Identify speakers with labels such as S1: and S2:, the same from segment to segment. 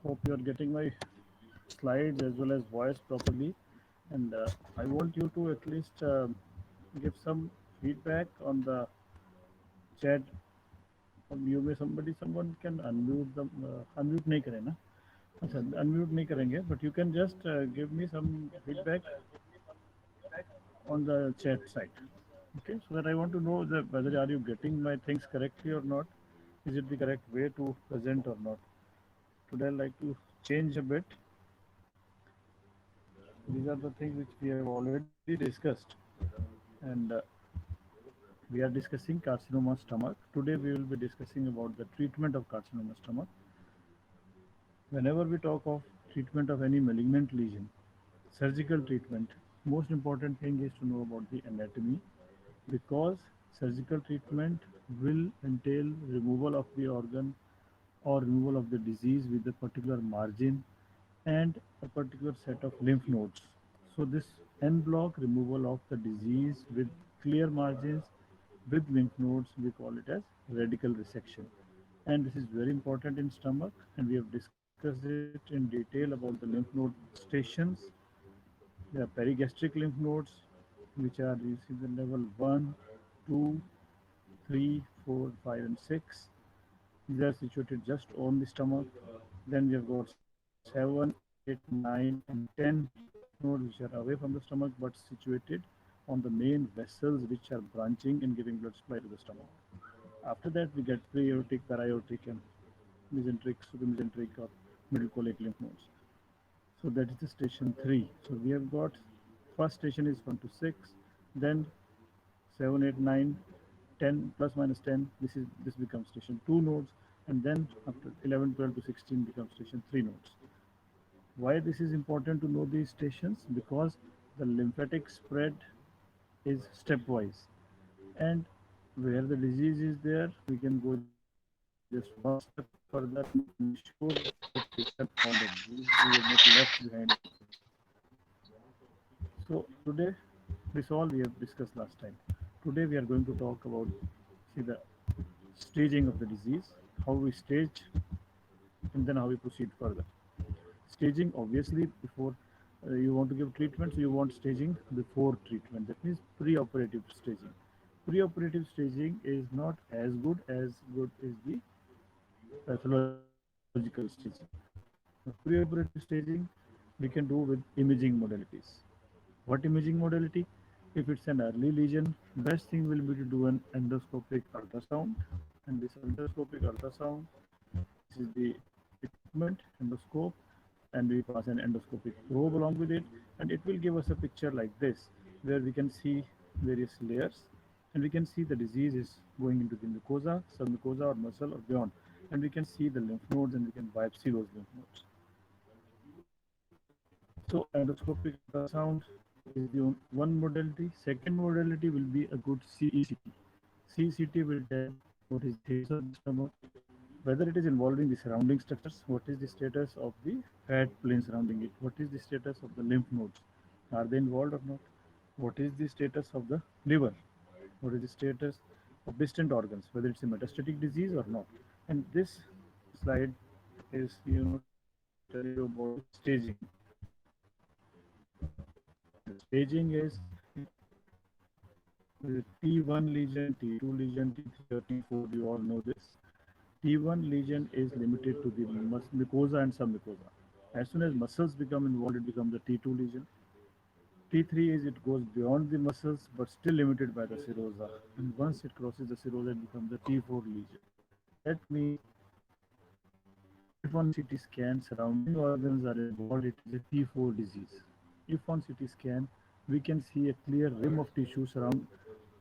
S1: Hope you are getting my slides as well as voice properly. And I want you to at least give some feedback on the chat. You may someone can unmute them. Unmute नहीं करे ना? अच्छा, unmute नहीं करेंगे. But you can just give me some feedback on the chat side. Okay, so that I want to know that whether are you getting my things correctly or not. Is it the correct way to present or not? Today I like to change a bit. These are the things which we have already discussed, and we are discussing carcinoma stomach. Today we will be discussing about the treatment of carcinoma stomach. Whenever we talk of treatment of any malignant lesion, surgical treatment, most important thing is to know about the anatomy, because surgical treatment will entail removal of the organ or removal of the disease with a particular margin and a particular set of lymph nodes. So this en bloc removal of the disease with clear margins with lymph nodes, we call it as radical resection. And this is very important in stomach, and we have discussed it in detail about the lymph node stations. There are perigastric lymph nodes, which are you see the level 1, 2, 3, 4, 5, and 6. These are situated just on the stomach. Then we have got 7, 8, 9, and 10 nodes which are away from the stomach but situated on the main vessels which are branching and giving blood supply to the stomach. After that, we get pre-aortic, para-aortic, and mesenteric, supramesenteric, or middle colic lymph nodes. So that is the station 3. So we have got first station is 1 to 6, then 7, 8, 9, 10 plus minus 10. This becomes station 2 nodes, and then after 11, 12 to 16 becomes station 3 nodes. Why this is important to know these stations? Because the lymphatic spread is stepwise, and where the disease is there, we can go just one step further and ensure that the patient on the disease we are not left behind. So today, this all we have discussed last time. Today we are going to talk about, see, the staging of the disease, how we stage, and then how we proceed further. Staging, obviously, before you want to give treatment, so you want staging before treatment. That means pre-operative staging. Pre-operative staging is not as good as the pathological staging. Pre-operative staging we can do with imaging modalities. What imaging modality? If it's an early lesion, best thing will be to do an endoscopic ultrasound. And this endoscopic ultrasound, this is the equipment, endoscope, and we pass an endoscopic probe along with it, and it will give us a picture like this, where we can see various layers, and we can see the disease is going into the mucosa, submucosa, or muscle, or beyond, and we can see the lymph nodes, and we can biopsy those lymph nodes. So endoscopic ultrasound is the one modality. Second modality will be a good CECT. CECT will tell what is the status of the stomach, whether it is involving the surrounding structures, what is the status of the fat plane surrounding it, what is the status of the lymph nodes, are they involved or not, what is the status of the liver, what is the status of distant organs, whether it's a metastatic disease or not. And this slide is, tell you about the staging. The staging is the T1 lesion, T2 lesion, T3 or T4, you all know this. T1 lesion is limited to the mucosa and submucosa. As soon as muscles become involved, it becomes a T2 lesion. T3 is it goes beyond the muscles but still limited by the serosa. And once it crosses the serosa, it becomes a T4 lesion. That means if on CT scan surrounding organs are involved, it is a T4 disease. If on CT scan we can see a clear rim of tissue surround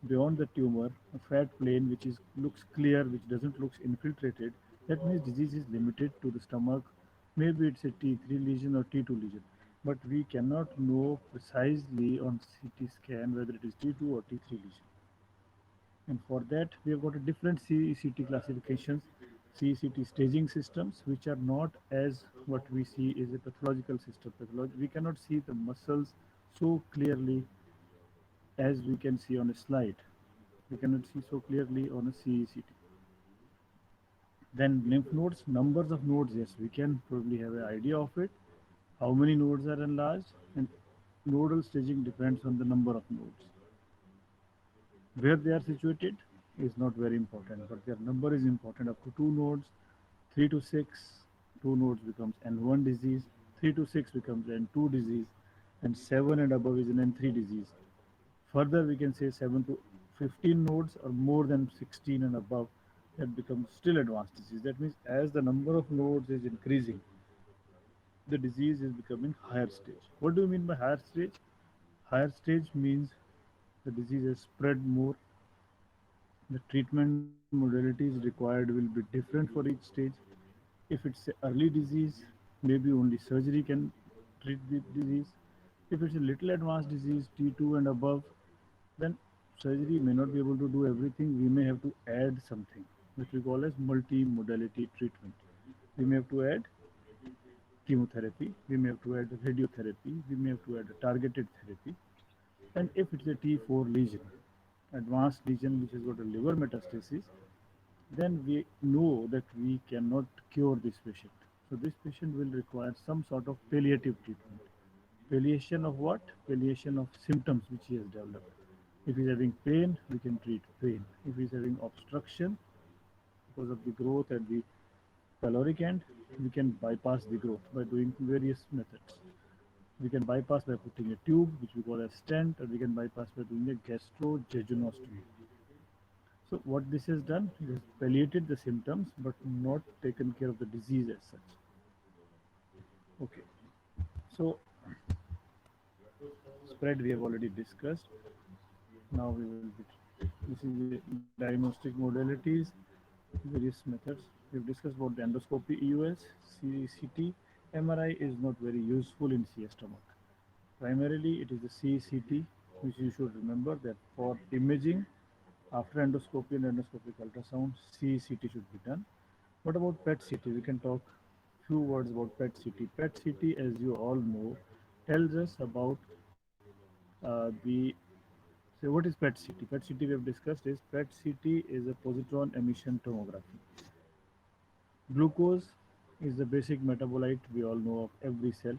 S1: beyond the tumor, a fat plane which is looks clear, which doesn't looks infiltrated, that means disease is limited to the stomach. Maybe it's a T3 lesion or T2 lesion, but we cannot know precisely on CT scan whether it is T2 or T3 lesion. And for that, we have got a different CECT classifications, CECT staging systems, which are not as what we see is a pathological system. We cannot see the muscles so clearly as we can see on a slide. We cannot see so clearly on a CECT. Then lymph nodes, numbers of nodes, yes, we can probably have an idea of it. How many nodes are enlarged, and nodal staging depends on the number of nodes. Where they are situated is not very important, but their number is important. Up to two nodes, 3 to 6, two nodes becomes N1 disease, 3 to 6 becomes N2 disease, and 7 and above is an N3 disease. Further, we can say 7 to 15 nodes or more than 16 and above, that becomes still advanced disease. That means as the number of nodes is increasing, the disease is becoming higher stage. What do you mean by higher stage? Higher stage means the disease has spread more. The treatment modalities required will be different for each stage. If it's a early disease, maybe only surgery can treat the disease. If it's a little advanced disease, T2 and above, then surgery may not be able to do everything. We may have to add something, which we call as multi-modality treatment. We may have to add chemotherapy, we may have to add radiotherapy, we may have to add a targeted therapy. And if it's a T4 lesion, advanced lesion which has got a liver metastasis, then we know that we cannot cure this patient. So this patient will require some sort of palliative treatment. Palliation of what? Palliation of symptoms which he has developed. If he is having pain, we can treat pain. If he is having obstruction because of the growth at the caloric end, we can bypass the growth by doing various methods. We can bypass by putting a tube, which we call a stent, or we can bypass by doing a gastrojejunostomy. So what this has done, it has palliated the symptoms but not taken care of the disease as such. Okay. So spread we have already discussed. Now we will be, this is the diagnostic modalities, various methods. We have discussed about the endoscopy, EUS, CCT. MRI is not very useful in CS stomach. Primarily it is the CCT, which you should remember that for imaging after endoscopy and endoscopic ultrasound, CCT should be done. What about PET CT? We can talk few words about PET CT. PET CT, as you all know, tells us about the. So what is PET CT? PET CT we have discussed is PET CT is a positron emission tomography. Glucose is the basic metabolite we all know of every cell,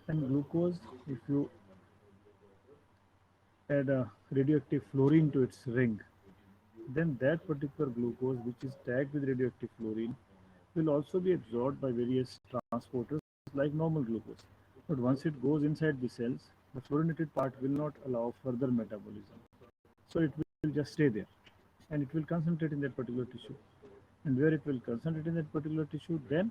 S1: and glucose, if you add a radioactive fluorine to its ring, then that particular glucose which is tagged with radioactive fluorine will also be absorbed by various transporters like normal glucose. But once it goes inside the cells, the fluorinated part will not allow further metabolism. So it will just stay there and it will concentrate in that particular tissue. And where it will concentrate in that particular tissue, then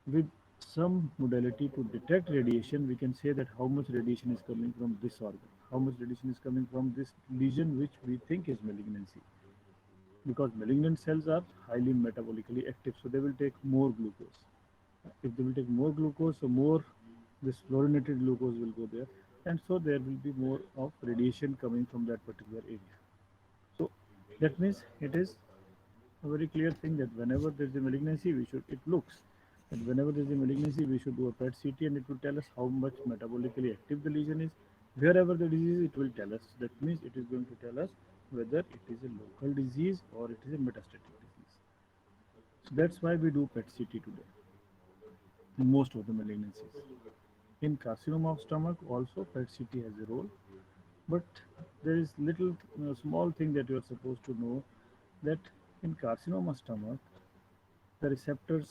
S1: with some modality to detect radiation, we can say that how much radiation is coming from this organ, how much radiation is coming from this lesion which we think is malignancy. Because malignant cells are highly metabolically active, so they will take more glucose. If they will take more glucose, so more this fluorinated glucose will go there, and so there will be more of radiation coming from that particular area. So that means it is a very clear thing that whenever there is a malignancy, we should, it looks that whenever there is a malignancy, we should do a PET CT and it will tell us how much metabolically active the lesion is. Wherever the disease, it will tell us. That means it is going to tell us whether it is a local disease or it is a metastatic disease. So that's why we do PET CT today in most of the malignancies. In carcinoma of stomach, also PET CT has a role, but there is little small thing that you are supposed to know that in carcinoma stomach, the receptors,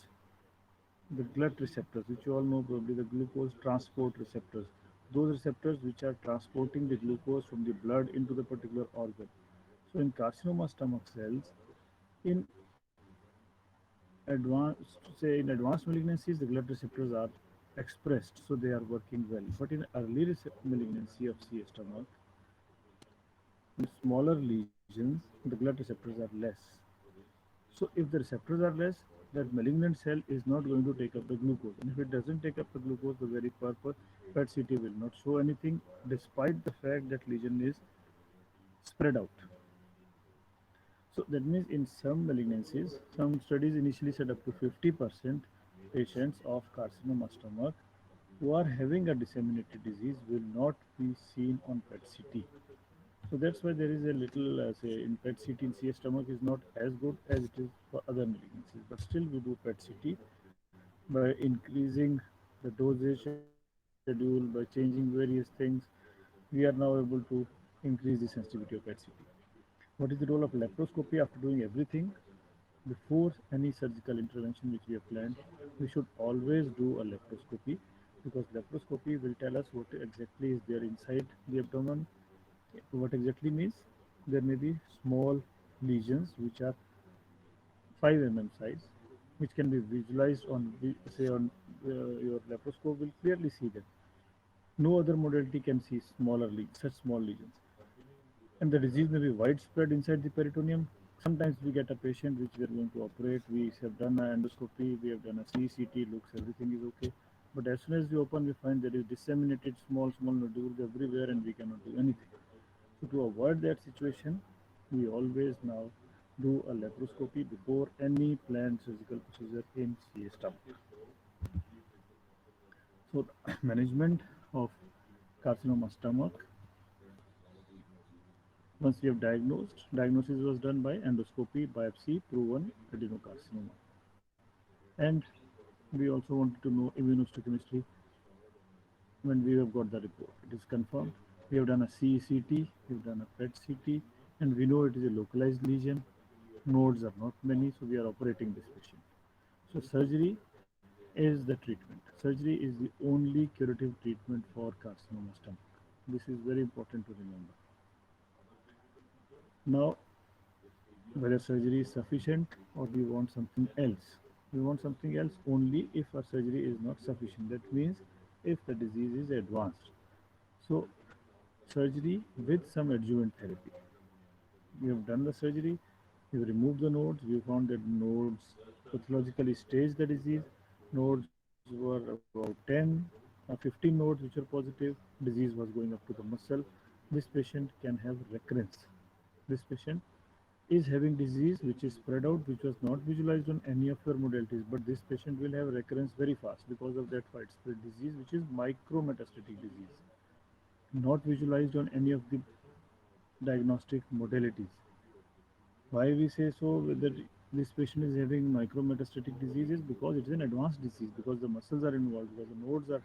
S1: the glut receptors, which you all know probably, the glucose transport receptors, those receptors which are transporting the glucose from the blood into the particular organ. So in carcinoma stomach cells, in advanced malignancies, the glut receptors are expressed, so they are working well. But in early malignancy of CS stomach, in smaller lesions, the glut receptors are less. So if the receptors are less, that malignant cell is not going to take up the glucose. And if it doesn't take up the glucose, the very purpose PET CT will not show anything, despite the fact that lesion is spread out. So that means in some malignancies, some studies initially said up to 50% patients of carcinoma stomach who are having a disseminated disease will not be seen on PET CT. So that's why there is a little, say, in PET CT in CS stomach is not as good as it is for other malignancies. But still, we do PET CT by increasing the dosage schedule, by changing various things. We are now able to increase the sensitivity of PET CT. What is the role of laparoscopy after doing everything? Before any surgical intervention which we have planned, we should always do a laparoscopy because laparoscopy will tell us what exactly is there inside the abdomen. What exactly means? There may be small lesions which are 5 mm size, which can be visualized on, say, on your laparoscope will clearly see them. No other modality can see such small lesions. And the disease may be widespread inside the peritoneum. Sometimes we get a patient which we are going to operate. We have done an endoscopy, we have done a CCT, looks everything is okay. But as soon as we open, we find there is disseminated small nodules everywhere, and we cannot do anything. So to avoid that situation, we always now do a laparoscopy before any planned surgical procedure in CA stomach. So management of carcinoma stomach. Once we have diagnosed, diagnosis was done by endoscopy, biopsy, proven adenocarcinoma. And we also wanted to know immunohistochemistry when we have got the report. It is confirmed. We have done a CECT, we have done a PET CT, and we know it is a localized lesion. Nodes are not many, so we are operating this patient. So surgery is the treatment. Surgery is the only curative treatment for carcinoma stomach. This is very important to remember. Now, whether surgery is sufficient or we want something else. We want something else only if our surgery is not sufficient. That means if the disease is advanced. So, surgery with some adjuvant therapy. We have done the surgery, we have removed the nodes, we found that nodes pathologically staged the disease. Nodes were about 10 or 15 nodes which are positive. Disease was going up to the muscle. This patient can have recurrence. This patient is having disease which is spread out, which was not visualized on any of your modalities, but this patient will have recurrence very fast because of that widespread disease, which is micrometastatic disease, not visualized on any of the diagnostic modalities. Why we say so? Whether this patient is having micrometastatic disease is because it is an advanced disease, because the muscles are involved, because the nodes are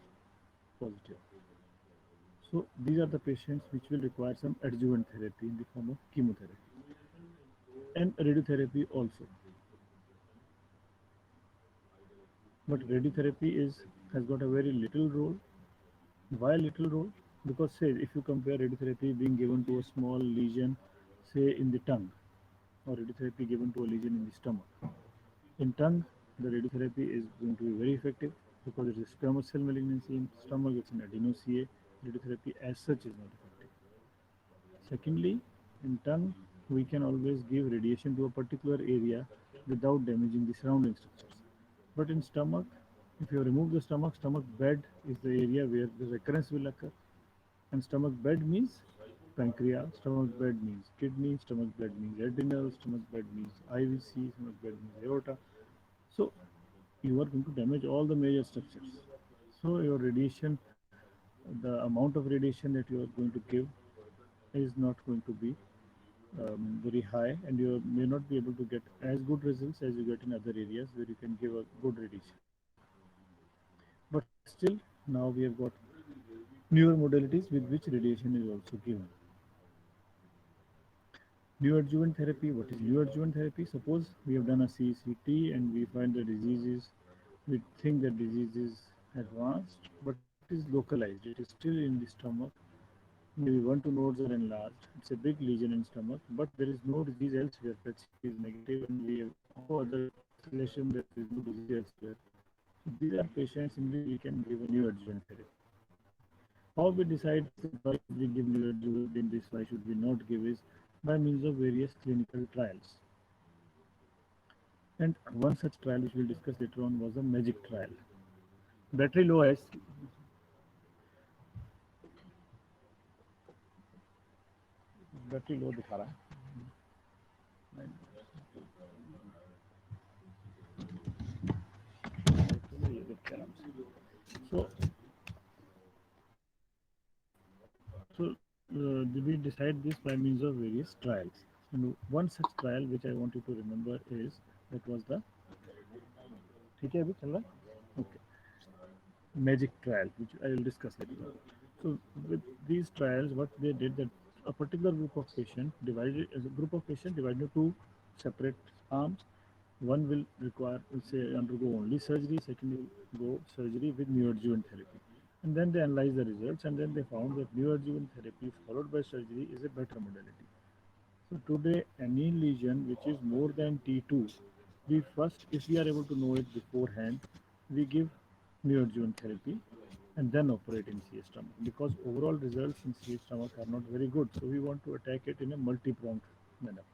S1: positive. So these are the patients which will require some adjuvant therapy in the form of chemotherapy and radiotherapy also. But radiotherapy has got a very little role. Why little role? Because say if you compare radiotherapy being given to a small lesion, say in the tongue, or radiotherapy given to a lesion in the stomach. In tongue, the radiotherapy is going to be very effective because it is squamous cell malignancy. In stomach, it's an adeno-CA. Radiotherapy as such is not effective. Secondly, in tongue, we can always give radiation to a particular area without damaging the surrounding structures. But in stomach, if you remove the stomach, stomach bed is the area where the recurrence will occur. And stomach bed means pancreas, stomach bed means kidney, stomach bed means adrenal, stomach bed means IVC, stomach bed means aorta. So you are going to damage all the major structures. So your radiation, the amount of radiation that you are going to give is not going to be very high, and you may not be able to get as good results as you get in other areas where you can give a good radiation. But still, now we have got newer modalities with which radiation is also given. Neoadjuvant therapy. What is neoadjuvant therapy? Suppose we have done a CCT and we find the disease is, we think that disease is advanced, but it is localized. It is still in the stomach. Maybe 1 2 nodes are enlarged. It's a big lesion in stomach, but there is no disease elsewhere. PET-CT is negative, and we have no other constellation that there is no disease elsewhere. So these are patients in which we can give a neoadjuvant therapy. How we decide why should we give neoadjuvant in this, why should we not give, is by means of various clinical trials. And one such trial which we'll discuss later on was a MAGIC trial. Battery low है, battery low दिखा रहा है. So the we decide this by means of various trials. And one such trial which I want you to remember is that was the ठीक है अभी चल रहा है? Okay. Magic trial, which I will discuss later. So with these trials, what they did that a particular group of patient divided as a group of patient divided into two separate arms. One will require, will say, undergo only surgery. Second will go surgery with neoadjuvant therapy. And then they analyzed the results, and then they found that neoadjuvant therapy followed by surgery is a better modality. So today, any lesion which is more than T2, we first, if we are able to know it beforehand, we give neoadjuvant therapy and then operate in CA stomach because overall results in CA stomach are not very good. So we want to attack it in a multi-pronged manner.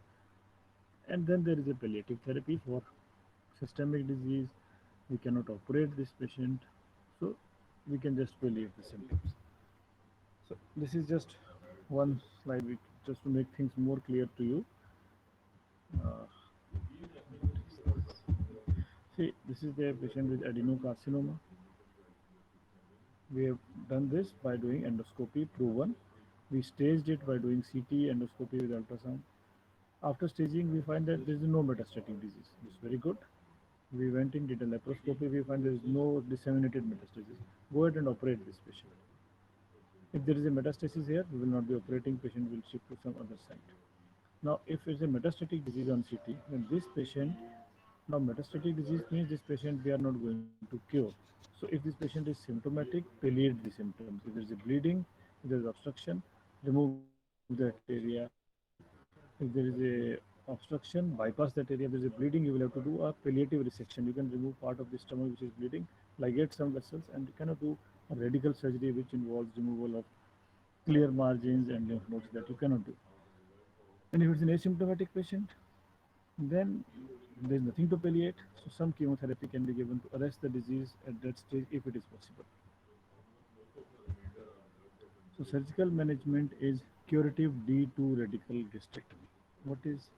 S1: And then there is a palliative therapy for systemic disease. We cannot operate this patient, so we can just palliate the symptoms. So this is just one slide just to make things more clear to you. Uh, See, this is the patient with adenocarcinoma. We have done this by doing endoscopy, proven. We staged it by doing CT, endoscopy with ultrasound. After staging, we find that there is no metastatic disease. It's very good. We went in, did a laparoscopy, we find there is no disseminated metastasis. Go ahead and operate this patient. If there is a metastasis here, we will not be operating, patient will shift to some other site. Now, if it's a metastatic disease on CT, then this patient, now metastatic disease means this patient we are not going to cure. So if this patient is symptomatic, palliate the symptoms. If there is a bleeding, if there is obstruction, remove that area. If there is a obstruction, bypass that area. If there is a bleeding, you will have to do a palliative resection. You can remove part of the stomach which is bleeding, ligate some vessels, and you cannot do a radical surgery which involves removal of clear margins and lymph nodes that you cannot do. And if it's an asymptomatic patient, then there is nothing to palliate. So some chemotherapy can be given to arrest the disease at that stage if it is possible. So surgical management is curative D2 radical gastrectomy. What is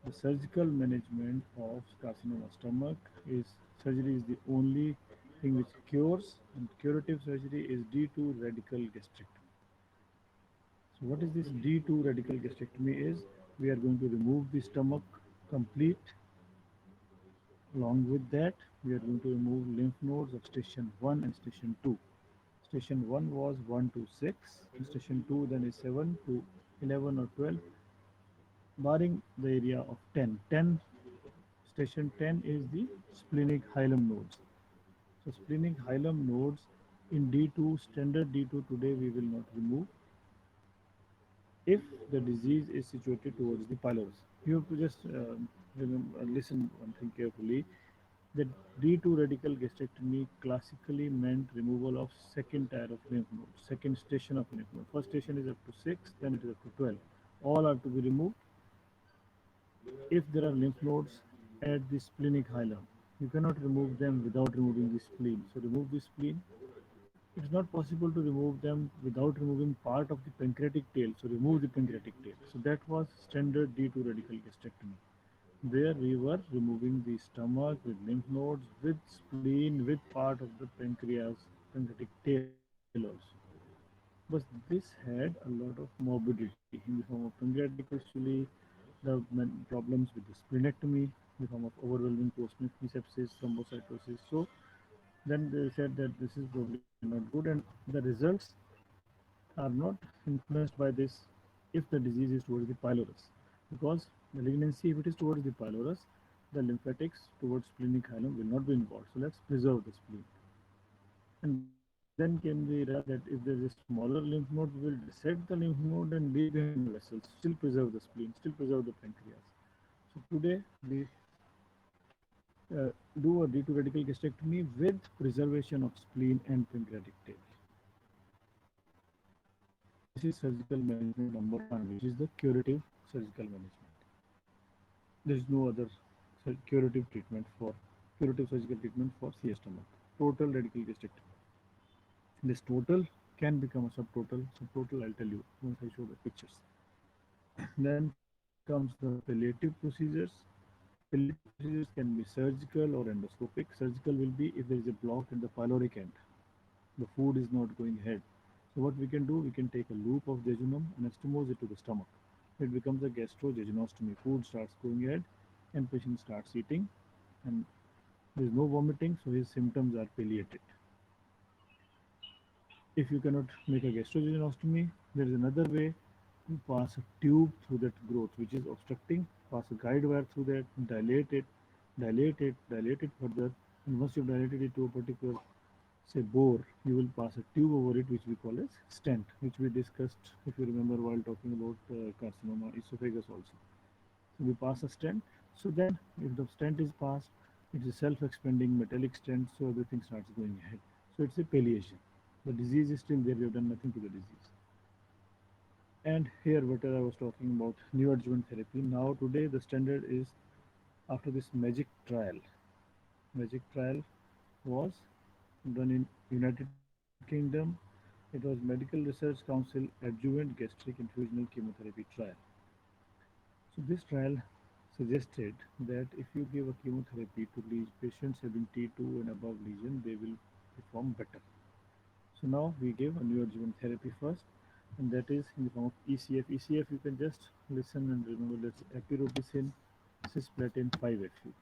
S1: the surgical management of carcinoma stomach is surgery is the only thing which cures, and curative surgery is D2 radical gastrectomy. So what is this D2 radical gastrectomy is? We are going to remove the stomach complete. Along with that, we are going to remove lymph nodes of station 1 and station 2. Station 1 was 1 to 6, and station 2 then is 7 to 11 or 12, barring the area of 10. 10 station 10 is the splenic hilum nodes. So splenic hilum nodes in D2, standard D2 today we will not remove if the disease is situated towards the pylorus. You have to just listen one thing carefully. The D2 radical gastrectomy classically meant removal of second tier of lymph nodes, second station of lymph node. First station is up to 6, then it is up to 12. All are to be removed if there are lymph nodes at the splenic hilum. You cannot remove them without removing the spleen. So remove the spleen. It is not possible to remove them without removing part of the pancreatic tail. So remove the pancreatic tail. So that was standard D2 radical gastrectomy, where we were removing the stomach with lymph nodes, with spleen, with part of the pancreas, pancreatic tail also. But this had a lot of morbidity in the form of pancreatic calculi, the problems with the splenectomy, in the form of overwhelming post-nasal sepsis, thrombocytosis. So then they said that this is probably not good, and the results are not influenced by this if the disease is towards the pylorus, because malignancy, if it is towards the pylorus, the lymphatics towards splenic hilum will not be involved. So let's preserve the spleen. And then came the era that if there is a smaller lymph node, we will dissect the lymph node and leave behind the vessels, still preserve the spleen, still preserve the pancreas. So today we do a D2 radical gastrectomy with preservation of spleen and pancreatic tail. This is surgical management number one, which is the curative surgical management. There is no other curative treatment for curative surgical treatment for CS stomach. Total radical gastrectomy. This total can become a subtotal. Subtotal, I'll tell you once I show the pictures. Then comes the palliative procedures. Palliative procedures can be surgical or endoscopic. Surgical will be if there is a block in the pyloric end. The food is not going ahead. So what we can do, we can take a loop of jejunum and anastomose it to the stomach. It becomes a gastrojejunostomy. Food starts going ahead and patient starts eating and there is no vomiting, so his symptoms are palliated. If you cannot make a gastrojejunostomy, there is another way to pass a tube through that growth which is obstructing, pass a guide wire through that, dilate it further, and once you've dilated it to a particular say bore, you will pass a tube over it which we call as stent, which we discussed if you remember while talking about carcinoma esophagus also. So we pass a stent. So then if the stent is passed, it's a self-expanding metallic stent, so everything starts going ahead. So it's a palliation. The disease is still there, we have done nothing to the disease. And here what I was talking about neoadjuvant therapy. Now today the standard is after this magic trial. Magic trial was done in United Kingdom. It was Medical Research Council Adjuvant Gastric Infusional Chemotherapy Trial. So this trial suggested that if you give a chemotherapy to these patients having T2 and above lesion, they will perform better. So now we give a neoadjuvant therapy first, and that is in the form of ECF. ECF you can just listen and remember that's epirubicin cisplatin 5-FU.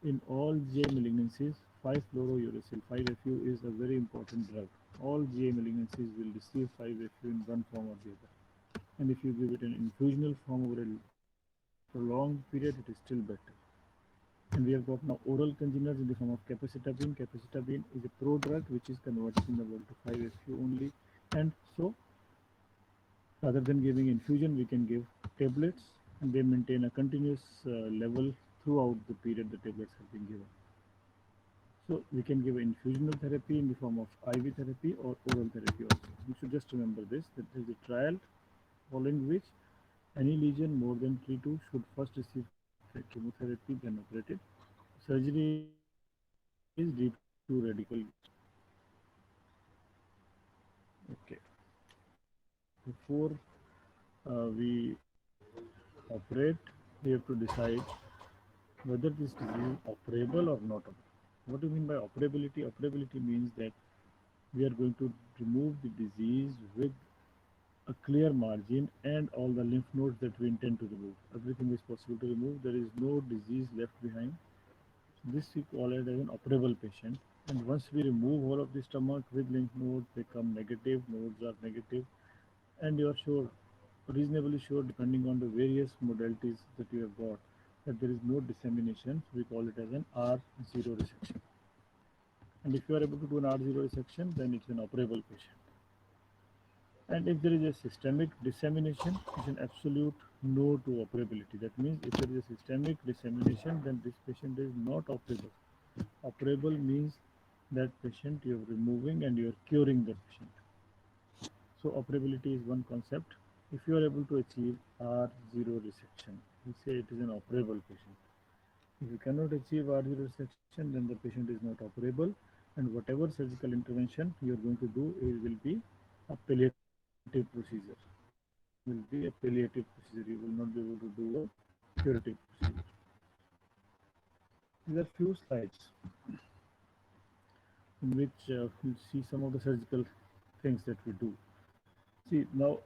S1: In all GI malignancies, 5-fluorouracil 5-FU is a very important drug. All GI malignancies will receive 5-FU in one form or the other. And if you give it in infusional form over a prolonged period, it is still better. And we have got now oral congeners in the form of capecitabine. Capecitabine is a prodrug which is converted in the world to 5-FU only. And so, rather than giving infusion, we can give tablets and they maintain a continuous level throughout the period the tablets have been given. So, we can give infusional therapy in the form of IV therapy or oral therapy also. You should just remember this, that there is a trial following which any lesion more than T2 should first receive chemotherapy, then operated. Surgery is due to radical okay. Before we operate, we have to decide whether this disease is operable or not. What do you mean by operability? Operability means that we are going to remove the disease with a clear margin and all the lymph nodes that we intend to remove. Everything is possible to remove. There is no disease left behind. This we call it as an operable patient. And once we remove all of the stomach with lymph nodes, they come negative, nodes are negative, and you are sure, reasonably sure, depending on the various modalities that you have got, that there is no dissemination. So we call it as an R0 resection. And if you are able to do an R0 resection, then it's an operable patient. And if there is a systemic dissemination, it's an absolute no to operability. That means if there is a systemic dissemination, then this patient is not operable. Operable means that patient you are removing and you are curing the patient. So operability is one concept. If you are able to achieve R0 resection, we say it is an operable patient. If you cannot achieve R0 resection, then the patient is not operable, and whatever surgical intervention you are going to do, it will be a palliative procedure. Will be a palliative procedure. You will not be able to do a curative procedure. These are few slides in which we'll see some of the surgical things that we do. See, now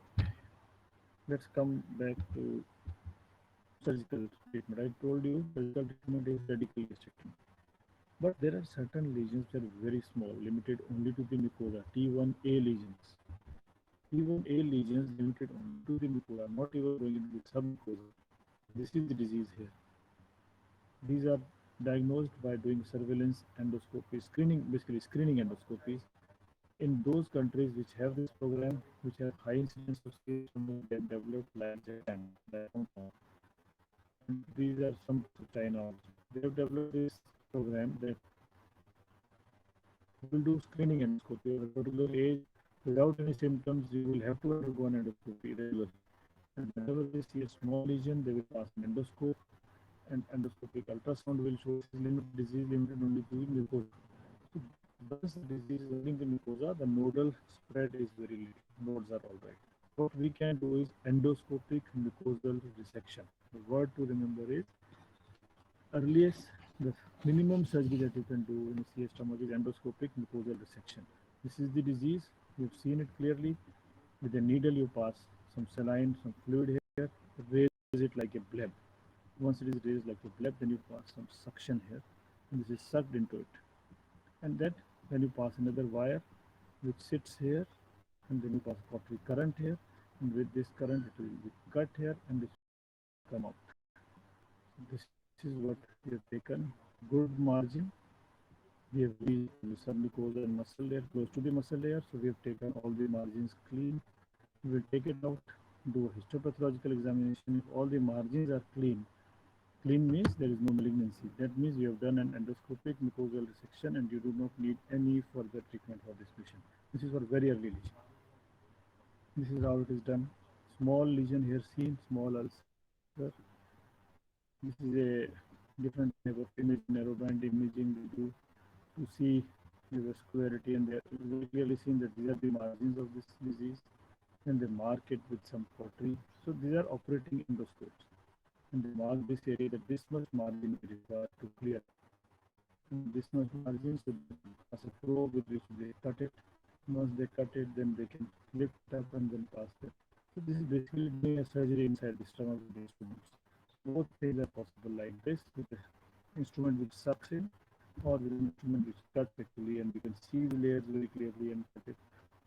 S1: let's come back to surgical treatment. I told you surgical treatment is radical gastrectomy. But there are certain lesions that are very small, limited only to the mucosa, T1A lesions. T1A lesions limited only to the mucosa, not even going into the submucosa. This is the disease here. These are diagnosed by doing surveillance endoscopy, screening, basically screening endoscopies. In those countries which have this program, which have high incidence of CH, they have developed like Japan, like Hong Kong. And these are some China also. They have developed this program that you will do screening endoscopy at a particular age without any symptoms. You will have to undergo an endoscopy regularly. And whenever they see a small lesion, they will pass an endoscope, and endoscopic ultrasound will show this is disease limited only to the mucosa. So once the disease is entering the mucosa, the nodal spread is very little. Nodes are all right. What we can do is endoscopic mucosal resection. The word to remember is earliest, the minimum surgery that you can do in a CS stomach is endoscopic mucosal resection. This is the disease. You've seen it clearly. With a needle, you pass some saline, some fluid here, raise it like a bleb. Once it is raised like a bleb, then you pass some suction here, and this is sucked into it. And then when you pass another wire, which sits here, and then you pass pottery current here, and with this current, it will be cut here, and this will come out. This is what we have taken. Good margin. We have reached to the submucosal and muscle layer, close to the muscle layer. So we have taken all the margins clean. We will take it out, do a histopathological examination. If all the margins are clean, clean means there is no malignancy. That means you have done an endoscopic mucosal resection and you do not need any further treatment for this patient. This is for very early lesion. This is how it is done. Small lesion here seen, small ulcer. This is a different type of image, narrowband imaging we do to see the vascularity, and they are very clearly seen that these are the margins of this disease, and they mark it with some pottery. So these are operating endoscopes, and they mark this area that this much margin is required to clear, and this much margin, so as a probe with which they cut it. Once they cut it, then they can lift it up and then pass it. So this is basically doing a surgery inside the stomach with the instruments. Both things are possible like this, with the instrument which sucks in, or with an instrument which cuts actually, and we can see the layers very clearly and cut it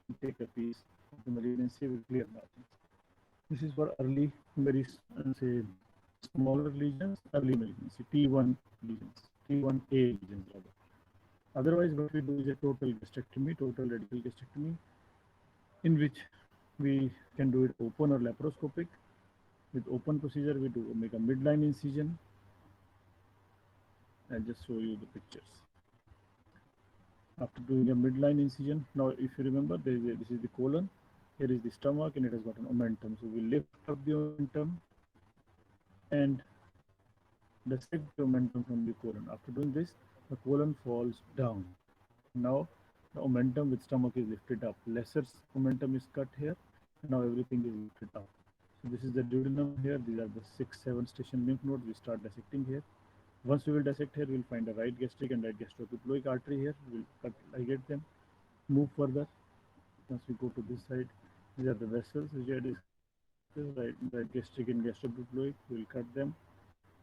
S1: and take a piece of the malignancy with clear margins. This is for early, very say smaller lesions, early malignancy, T1 lesions, T1A lesions rather. Otherwise, what we do is a total gastrectomy, total radical gastrectomy, in which we can do it open or laparoscopic. With open procedure, we do make a midline incision. I'll just show you the pictures. After doing a midline incision, now if you remember, this is the colon, here is the stomach, and it has got an omentum. So we lift up the omentum and dissect the omentum from the colon. After doing this, the colon falls down. Now the omentum with stomach is lifted up. Lesser omentum is cut here. Now everything is lifted up. So this is the duodenum here. These are the 6-7 station lymph nodes. We start dissecting here. Once we will dissect here, we'll find a right gastric and right gastroepiploic artery here. We'll cut, ligate them, move further. Once we go to this side, these are the vessels which I discussed, right gastric and gastroepiploic. We'll cut them.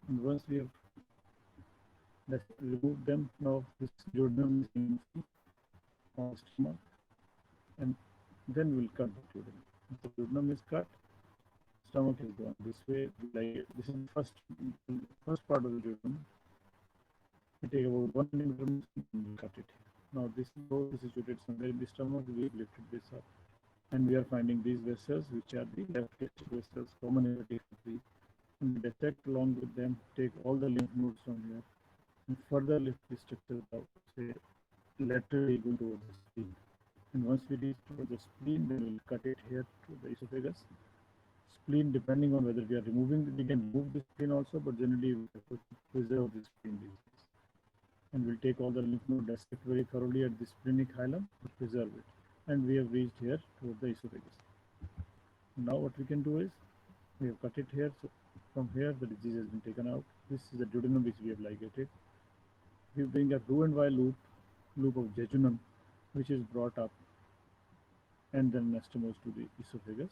S1: And once we have removed them, now this duodenum is in on the stomach, and then we'll cut the duodenum. If the duodenum is cut, stomach is gone this way. Like this is the first part of the duodenum. We take about 1 millimeter and we cut it. Now this node is situated somewhere in the stomach. We have lifted this up, and we are finding these vessels, which are the left gastric vessels, common hepatic artery. And we dissect along with them, take all the lymph nodes from here, and further lift the structure out, say laterally going towards the spleen. And once we reach towards the spleen, then we'll cut it here to the esophagus. Spleen, depending on whether we are removing, we can remove the spleen also, but generally we have to preserve the spleen these days. And we'll take all the lymph node, dissect very thoroughly at the splenic hilum to preserve it. And we have reached here toward the esophagus. Now what we can do is, we have cut it here, so from here the disease has been taken out. This is the duodenum which we have ligated. We bring a Roux-en-Y loop of jejunum, which is brought up and then anastomosed to the esophagus.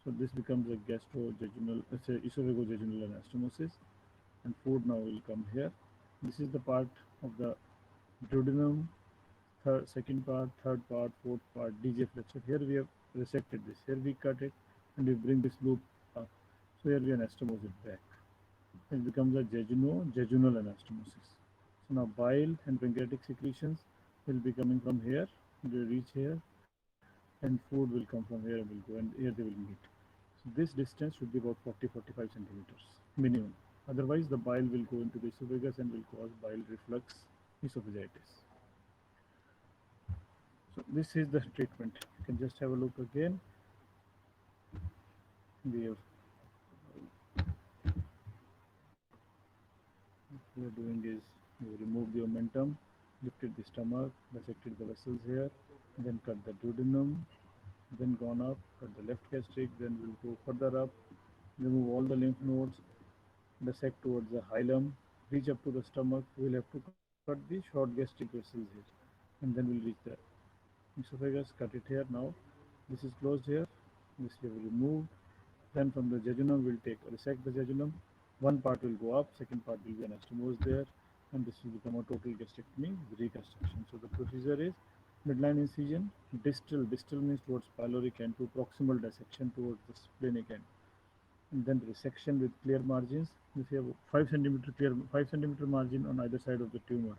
S1: So this becomes a gastrojejunal, esophago-jejunal anastomosis, and food now will come here. This is the part of the duodenum, second part, third part, fourth part, DJ flexure. Here we have resected this. Here we cut it, and we bring this loop up. So here we anastomose it back. It becomes a jejunal anastomosis. So now bile and pancreatic secretions will be coming from here. They reach here, and food will come from here and will go, and here they will meet. So this distance should be about 40-45 centimeters minimum. Otherwise, the bile will go into the esophagus and will cause bile reflux, esophagitis. So this is the treatment. You can just have a look again. We have what we are doing is we remove the omentum, lifted the stomach, dissected the vessels here, then cut the duodenum, then gone up, cut the left gastric, then we'll go further up, remove all the lymph nodes, dissect towards the hilum, reach up to the stomach. We'll have to cut the short gastric vessels here, and then we'll reach there. esophagus, cut it here now. This is closed here. This we have removed. Then from the jejunum, we'll take resect the jejunum. One part will go up, second part will be anastomose there, and this will become a total gastrectomy with reconstruction. So the procedure is midline incision, distal means towards pyloric end to proximal dissection towards the splenic end, and then resection with clear margins. If you have 5 centimeter margin on either side of the tumor,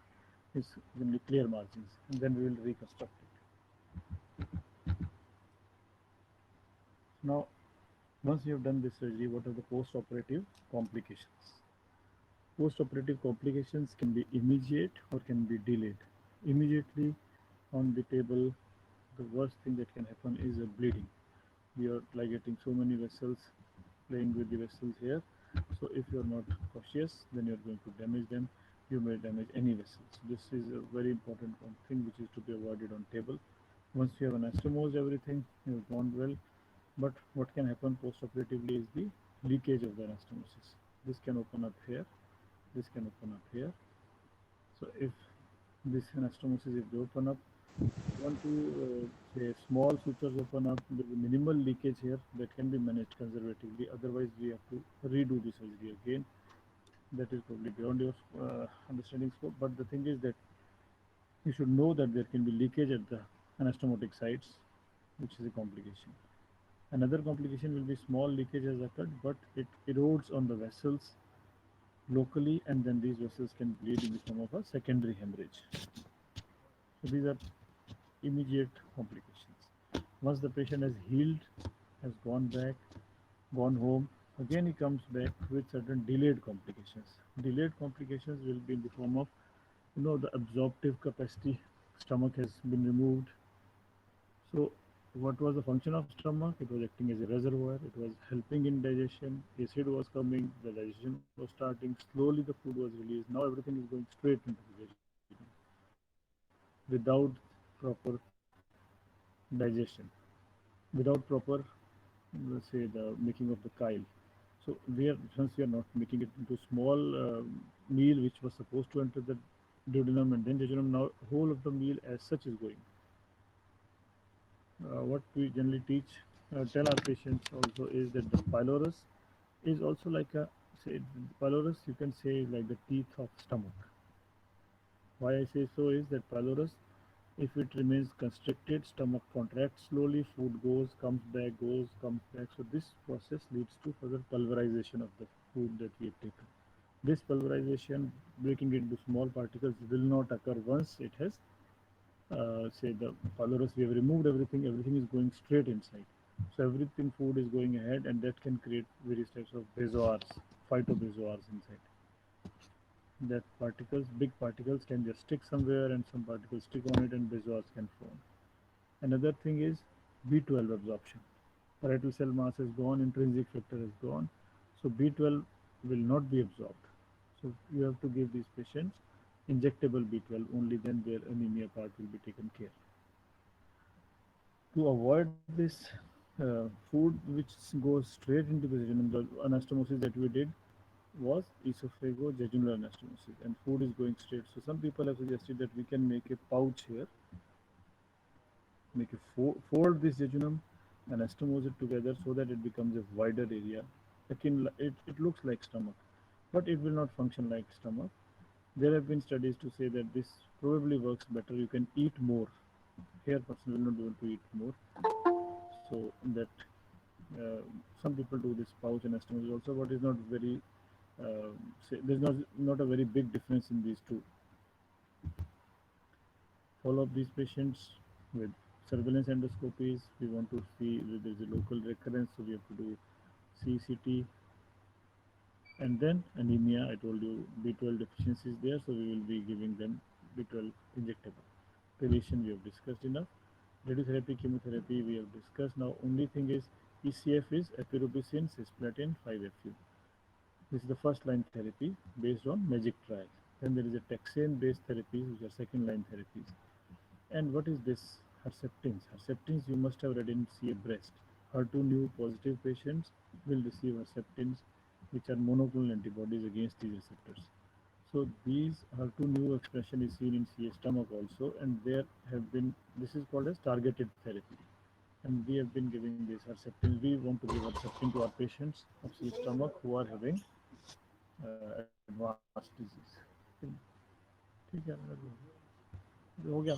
S1: is generally clear margins, and then we will reconstruct it. Now, once you have done this surgery, what are the post-operative complications? Post-operative complications can be immediate or can be delayed. Immediately on the table, the worst thing that can happen is a bleeding. We are ligating so many vessels, playing with the vessels here. So if you are not cautious, then you are going to damage them. You may damage any vessels. This is a very important thing which is to be avoided on table. Once you have anastomosed everything, you have gone well. But what can happen post-operatively is the leakage of the anastomosis. This can open up here. This can open up here. So if this anastomosis, if they open up, want to say small sutures open up, there is minimal leakage here that can be managed conservatively. Otherwise, we have to redo the surgery again. That is probably beyond your understanding scope. But the thing is that you should know that there can be leakage at the anastomotic sites, which is a complication. Another complication will be small leakage has occurred, but it erodes on the vessels locally, and then these vessels can bleed in the form of a secondary hemorrhage. So these are immediate complications. Once the patient has healed, has gone back, gone home, again he comes back with certain delayed complications. Delayed complications will be in the form of, the absorptive capacity, stomach has been removed. So what was the function of stomach? It was acting as a reservoir. It was helping in digestion. Acid was coming. The digestion was starting. Slowly the food was released. Now everything is going straight into the digestion without proper digestion, without proper, let's say, the making of the chyle. So since we are not making it into small meal which was supposed to enter the duodenum and then jejunum, now whole of the meal as such is going. What we generally tell our patients also is that the pylorus is also like a, say, pylorus you can say is like the teeth of stomach. Why I say so is that pylorus, if it remains constricted, stomach contracts slowly, food comes back, comes back. So this process leads to further pulverization of the food that we have taken. This pulverization, breaking it into small particles, will not occur once it has say the pylorus, we have removed everything, everything is going straight inside. So everything food is going ahead, and that can create various types of bezoars, phytobezoars inside. That particles, big particles can just stick somewhere and some particles stick on it and bezoars can form. Another thing is B12 absorption. Parietal cell mass is gone, intrinsic factor is gone. So B12 will not be absorbed. So you have to give these patients injectable B12, only then their anemia part will be taken care. To avoid this food which goes straight into the jejunum, the anastomosis that we did was esophago-jejunal anastomosis, and food is going straight. So some people have suggested that we can make a pouch here, make a fold this jejunum, anastomose it together so that it becomes a wider area. It looks like stomach, but it will not function like stomach. There have been studies to say that this probably works better. You can eat more. Here, person will not be able to eat more. So that some people do this pouch anastomosis also, but it's not very. There's not a very big difference in these two. Follow up these patients with surveillance endoscopies. We want to see if there's a local recurrence, so we have to do CCT. And then anemia, I told you B12 deficiency is there, so we will be giving them B12 injectable. Palliation we have discussed enough. Radiotherapy, chemotherapy we have discussed. Now only thing is ECF is epirubicin, cisplatin, 5-FU. This is the first line therapy based on MAGIC trial. Then there is a taxane based therapies which are second line therapies. And what is this? Herceptins. Herceptins you must have read in CA breast. HER2 new positive patients will receive Herceptins, which are monoclonal antibodies against these receptors. So these are two new expression is seen in CA stomach also, and there have been, this is called as targeted therapy, and we have been giving this herceptin. We want to give herceptin to our patients of CA stomach who are having advanced disease. ठीक है हो गया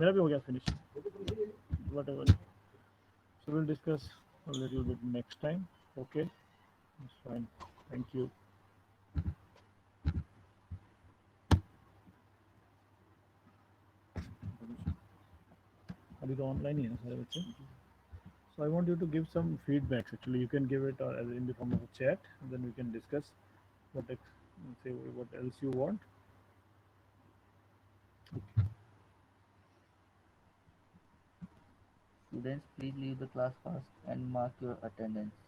S1: मेरा भी हो गया finish whatever. So we'll discuss a little bit next time. Okay, that's fine. Thank you. अभी तो ऑनलाइन ही है सारे बच्चे. So I want you to give some feedbacks. Actually, you can give it as in the form of a chat, and then we can discuss what say what else you want.
S2: Students, please leave the class fast and mark your attendance.